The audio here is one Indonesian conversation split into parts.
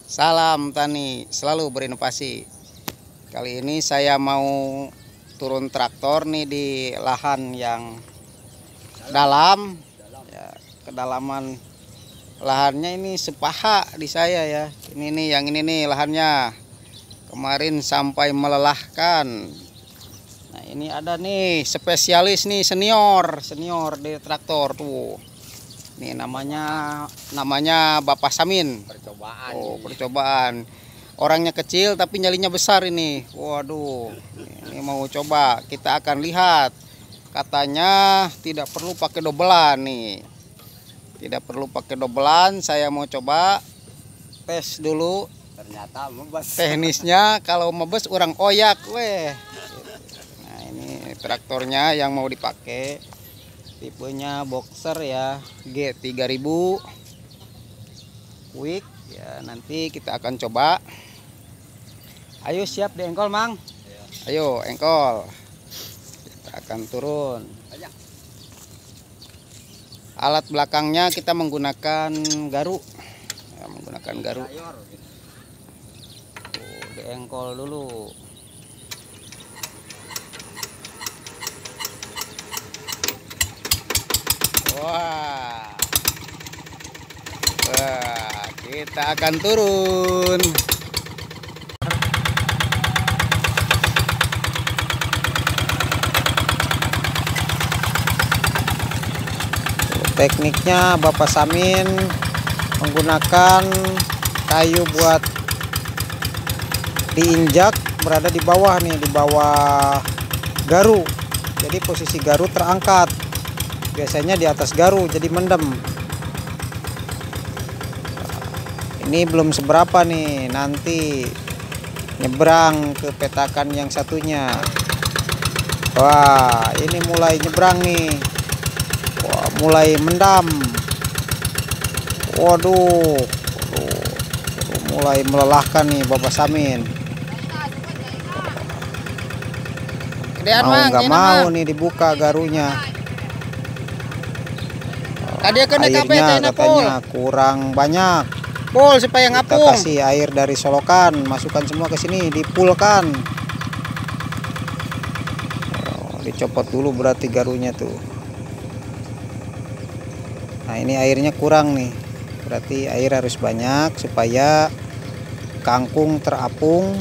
Salam tani, selalu berinovasi. Kali ini saya mau turun traktor nih di lahan yang dalam. Ya, kedalaman lahannya ini sepaha di saya ya. Ini nih, yang ini nih lahannya. Kemarin sampai melelahkan. Nah, ini ada nih spesialis nih senior di traktor tuh. Nih namanya Bapak Samin. Percobaan. Oh, percobaan. Orangnya kecil tapi nyalinya besar ini. Waduh. Ini mau coba. Kita akan lihat. Katanya tidak perlu pakai dobelan nih. Tidak perlu pakai dobelan. Saya mau coba tes dulu. Ternyata membes. Teknisnya kalau mebes orang oyak weh. Nah, ini traktornya yang mau dipakai. Tipenya boxer ya, G3000 quick ya. Nanti kita akan coba. Ayo siap di engkol Mang. Ayo engkol, kita akan turun. Alat belakangnya kita menggunakan garu ya, menggunakan garu. Tuh, di engkol dulu. Wah, kita akan turun. Tekniknya Bapak Samin menggunakan kayu buat diinjak berada di bawah nih, di bawah garu. Jadi posisi garu terangkat. Biasanya di atas garu jadi mendem. Ini belum seberapa nih, nanti nyebrang ke petakan yang satunya. Wah, ini mulai nyebrang nih. Wah, mulai mendam. Waduh, mulai melelahkan nih Bapak Samin. Mau nggak mau nih dibuka garunya. Airnya katanya kurang banyak. Pul supaya ngapung. Kita kasih air dari solokan, masukkan semua ke sini, dipulkan. Oh, dicopot dulu berarti garunya tuh. Nah, ini airnya kurang nih. Berarti air harus banyak supaya kangkung terapung.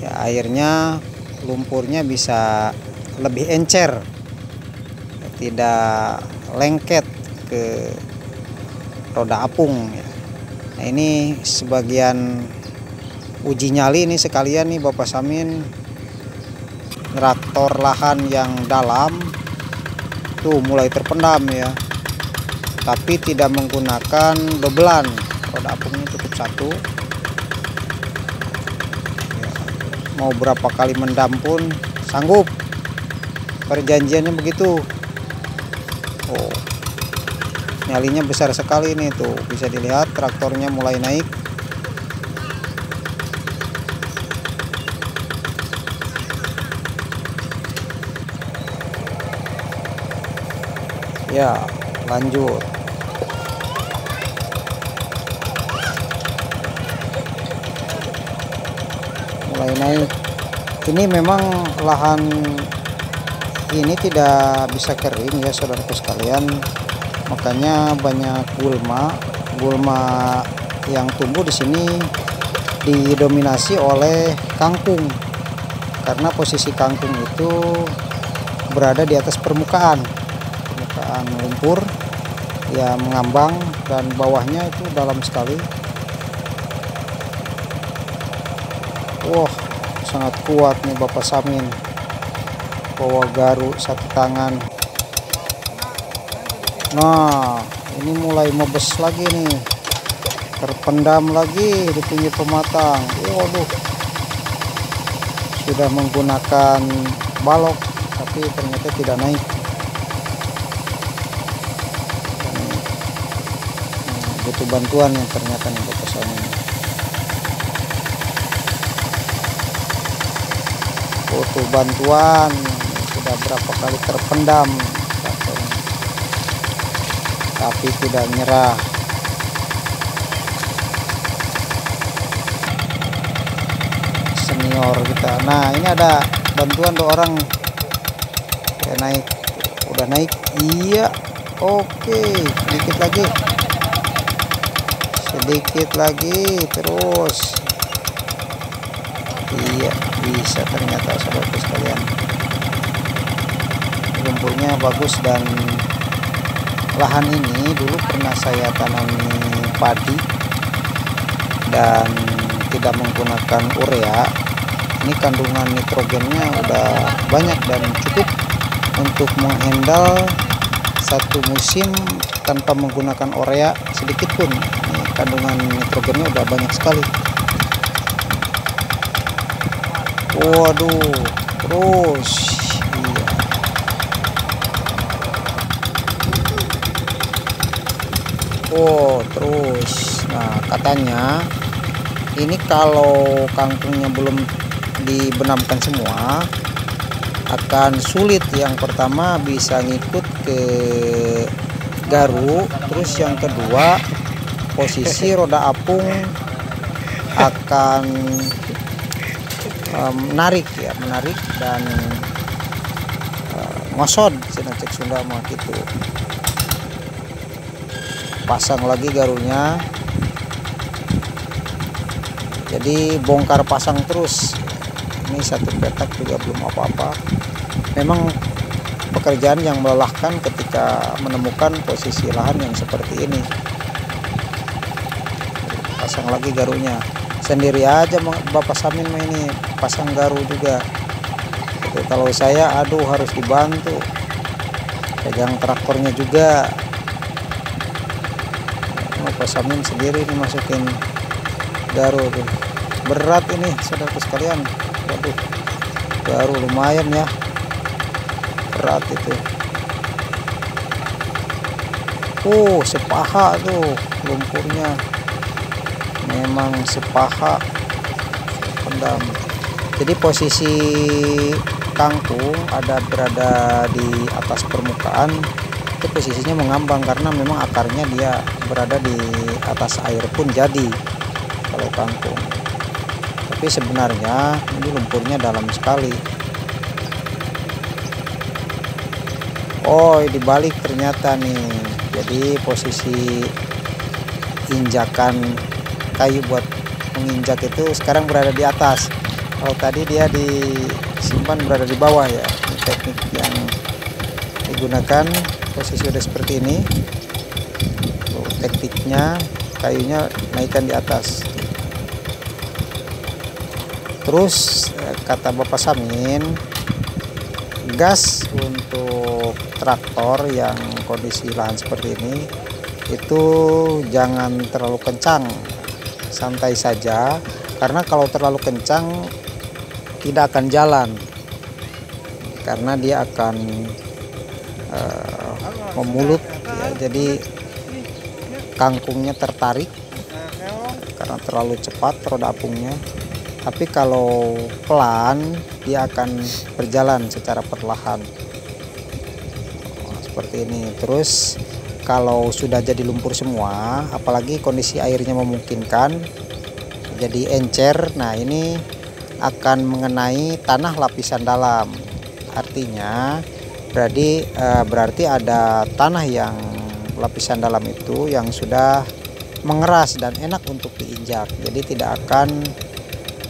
Ya, airnya, lumpurnya bisa lebih encer. Tidak lengket ke roda apung ya. Nah, ini sebagian uji nyali ini sekalian nih Bapak Samin traktor lahan yang dalam tuh mulai terpendam ya, tapi tidak menggunakan dobelan. Roda apungnya cukup satu ya, mau berapa kali mendam pun sanggup, perjanjiannya begitu. Oh, nyalinya besar sekali nih tuh, bisa dilihat traktornya mulai naik. Ya, lanjut. Mulai naik. Ini memang lahan ini tidak bisa kering ya saudaraku sekalian, makanya banyak gulma yang tumbuh di sini didominasi oleh kangkung, karena posisi kangkung itu berada di atas permukaan lumpur ya, mengambang, dan bawahnya itu dalam sekali. Wah, sangat kuat nih Bapak Samin, bawa garu satu tangan. Nah, ini mulai mebes lagi nih, terpendam lagi di pinggir pematang. Waduh, sudah menggunakan balok tapi ternyata tidak naik. Butuh bantuan yang ternyata nih Bapak Samin. Butuh bantuan, sudah berapa kali terpendam tapi tidak nyerah. senior kita. Nah ini ada bantuan tuh orang ya, naik, udah naik. Iya, oke, sedikit lagi terus. Iya, bisa ternyata saudaraku sekalian. Lumpurnya bagus, dan lahan ini dulu pernah saya tanami padi dan tidak menggunakan urea. Ini kandungan nitrogennya udah banyak dan cukup untuk menghandle satu musim tanpa menggunakan urea sedikit pun. Ini kandungan nitrogennya udah banyak sekali. Waduh, terus iya. Oh terus, nah katanya ini kalau kangkungnya belum dibenamkan semua akan sulit. Yang pertama bisa ngikut ke garu, terus yang kedua posisi roda apung akan menarik dan ngosod cina cek Sunda mah gitu. Pasang lagi garunya, jadi bongkar pasang terus. Ini satu petak juga belum apa-apa. Memang pekerjaan yang melelahkan ketika menemukan posisi lahan yang seperti ini. Pasang lagi garunya sendiri aja Bapak Samin mah ini pasang garu juga. Jadi, kalau saya aduh harus dibantu, pegang traktornya juga. Bapak Samin sendiri ini masukin garu tuh. Berat ini saudaraku sekalian. Waduh, garu lumayan ya, berat itu. Sepaha tuh lumpurnya, memang sepaha pendam. Jadi posisi kangkung berada di atas permukaan, itu posisinya mengambang karena memang akarnya dia berada di atas air pun jadi kalau kangkung. Tapi sebenarnya ini lumpurnya dalam sekali. Oh dibalik ternyata nih, jadi posisi injakan kayu buat menginjak itu sekarang berada di atas. Kalau tadi dia disimpan berada di bawah ya. Ini teknik yang digunakan, posisi udah seperti ini. Tekniknya kayunya naikkan di atas. Terus kata Bapak Samin, gas untuk traktor yang kondisi lahan seperti ini itu jangan terlalu kencang, santai saja, karena kalau terlalu kencang tidak akan jalan, karena dia akan memulut ya, jadi kangkungnya tertarik karena terlalu cepat roda apungnya. Tapi kalau pelan dia akan berjalan secara perlahan. Seperti ini. Terus kalau sudah jadi lumpur semua, apalagi kondisi airnya memungkinkan jadi encer, nah ini akan mengenai tanah lapisan dalam. Artinya berarti ada tanah yang lapisan dalam itu yang sudah mengeras dan enak untuk diinjak, jadi tidak akan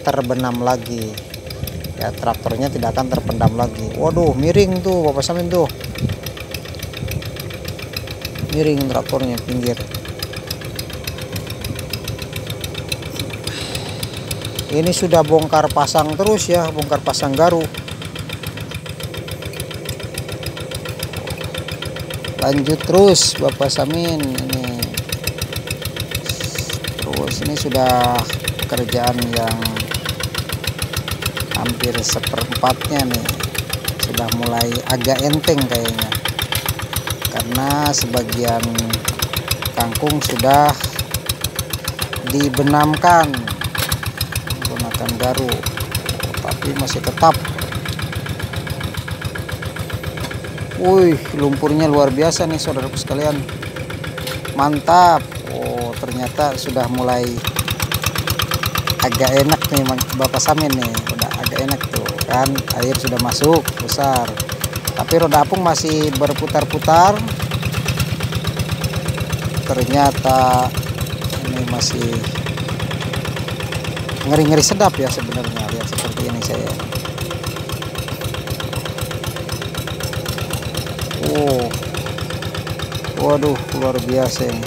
terbenam lagi ya, traktornya tidak akan terpendam lagi. Waduh miring tuh Bapak Samin tuh, miring traktornya pinggir. Ini sudah bongkar pasang terus ya, bongkar pasang garu. Lanjut terus Bapak Samin ini. Terus ini sudah pekerjaan yang hampir seperempatnya nih, sudah mulai agak enteng kayaknya, karena sebagian kangkung sudah dibenamkan menggunakan garu, tapi masih tetap. Wih, lumpurnya luar biasa nih saudaraku sekalian, mantap. Oh ternyata sudah mulai agak enak nih Bapak Samin nih, udah agak enak tuh kan, air sudah masuk besar, tapi roda apung masih berputar-putar. Ternyata ini masih ngeri-ngeri sedap ya sebenarnya, lihat seperti ini saya. Waduh, luar biasa ini.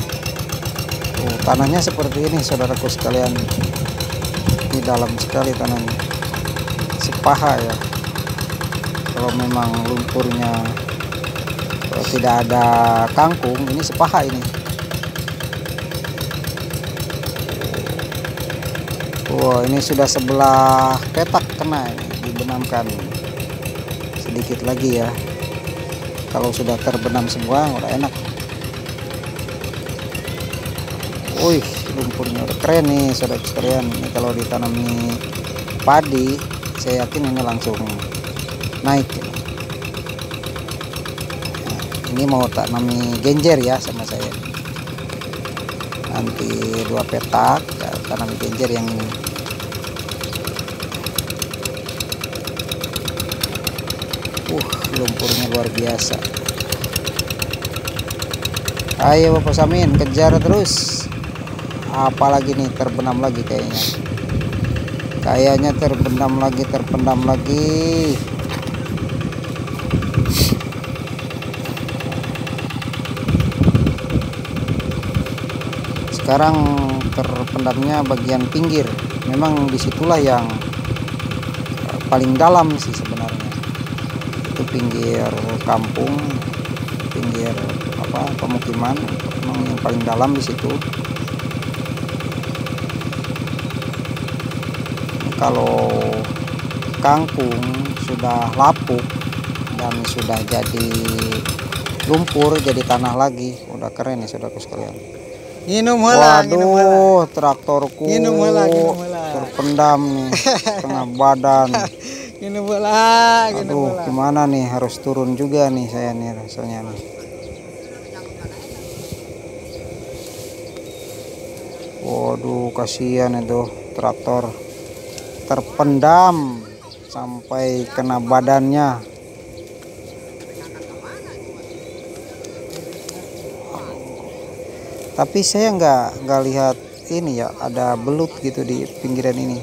Tanahnya seperti ini saudaraku sekalian, ini dalam sekali tanahnya, sepaha ya. Kalau memang lumpurnya tidak ada kangkung, ini sepaha ini. Wah, ini sudah sebelah petak kena ini, dibenamkan sedikit lagi ya. Kalau sudah terbenam semua udah enak. Wih, lumpurnya udah keren nih saudara sekalian. Ini kalau ditanami padi, saya yakin ini langsung naik. Nah, ini mau tanami genjer ya sama saya. Nanti 2 petak ya, tanam genjer yang ini. Lumpurnya luar biasa. Ayo Bapak Samin, kejar terus. Apalagi nih, terbenam lagi kayaknya. Kayaknya terbenam lagi. Sekarang terpendamnya bagian pinggir. Memang disitulah yang paling dalam sih sebenarnya. Itu pinggir kampung, pinggir pemukiman, memang yang paling dalam di situ. Kalau kangkung sudah lapuk dan sudah jadi lumpur, jadi tanah lagi, udah keren nih saudaraku sekalian. Waduh, traktorku terpendam nih tengah badan. Aduh, gimana nih, harus turun juga nih saya nih rasanya nih. Waduh, kasihan itu traktor terpendam sampai kena badannya. Tapi saya nggak lihat ini ya, ada belut gitu di pinggiran ini.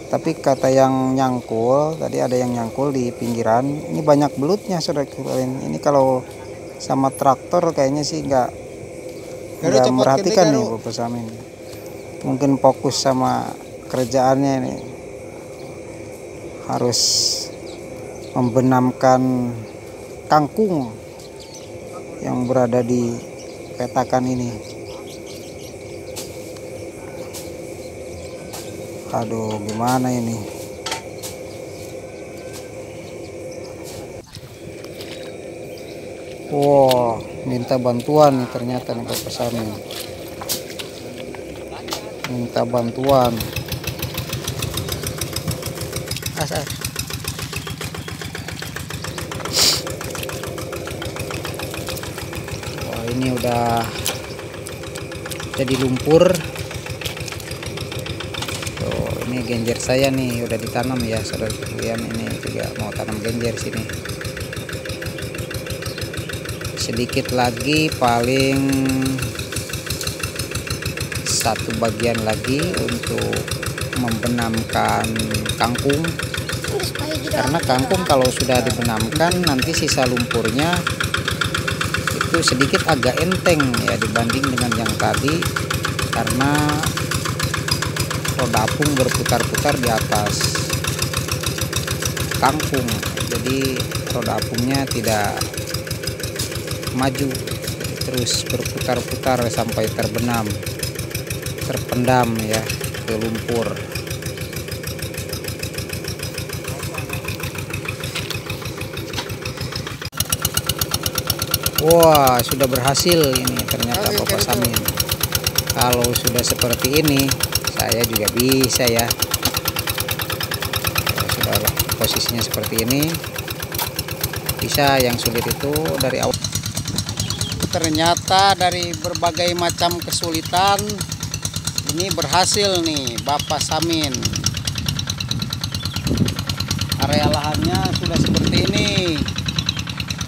Tapi kata yang nyangkul tadi, ada yang nyangkul di pinggiran. Ini banyak belutnya saudara kalian. Ini kalau sama traktor kayaknya sih nggak merhatikan nih Bapak Samin. Mungkin fokus sama kerjaannya ini, harus membenamkan kangkung yang berada di petakan ini. Aduh, gimana ini? Wow, minta bantuan nih ternyata nih Bapak Samin. Minta bantuan. Asal. Wah, ini udah jadi lumpur. Tuh, ini genjer saya nih udah ditanam ya saudara sekalian. Ini juga mau tanam genjer sini. Sedikit lagi, paling 1 bagian lagi untuk membenamkan kangkung. Karena kangkung kalau sudah dibenamkan, nanti sisa lumpurnya itu sedikit agak enteng ya dibanding dengan yang tadi, karena roda apung berputar-putar di atas kangkung, jadi roda apungnya tidak maju, terus berputar-putar sampai terpendam ya ke lumpur. Wah, sudah berhasil ini ternyata Bapak Samin. Kalau sudah seperti ini, saya juga bisa ya. Sudah posisinya seperti ini, bisa. Yang sulit itu dari awal. Ternyata dari berbagai macam kesulitan, Ini berhasil nih Bapak Samin. Area lahannya sudah seperti ini.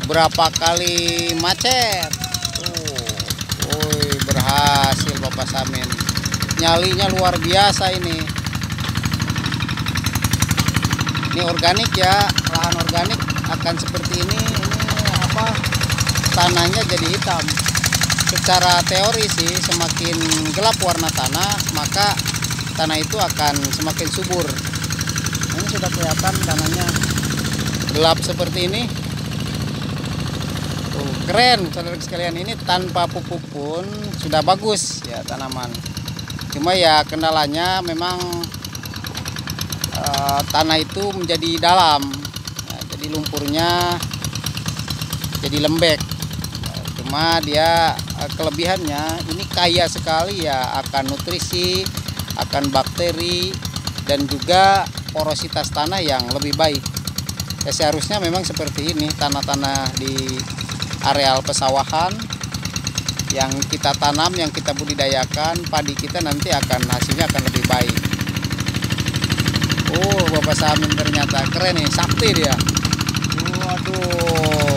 Berapa kali macet. Berhasil Bapak Samin. Nyalinya luar biasa ini. Ini organik ya, lahan organik akan seperti ini. Ini apa? Tanahnya jadi hitam. Secara teori sih, semakin gelap warna tanah, maka tanah itu akan semakin subur. Ini sudah kelihatan tanahnya gelap seperti ini. Tuh, keren saudara sekalian, ini tanpa pupuk pun sudah bagus ya tanaman. Cuma ya kendalanya memang tanah itu menjadi dalam, ya, jadi lumpurnya jadi lembek. Cuma dia kelebihannya ini kaya sekali ya akan nutrisi, akan bakteri, dan juga porositas tanah yang lebih baik. Ya, seharusnya memang seperti ini tanah-tanah di areal pesawahan yang kita tanam, yang kita budidayakan, padi kita nanti akan hasilnya akan lebih baik. Bapak Samin ternyata keren nih, sakti dia. Waduh.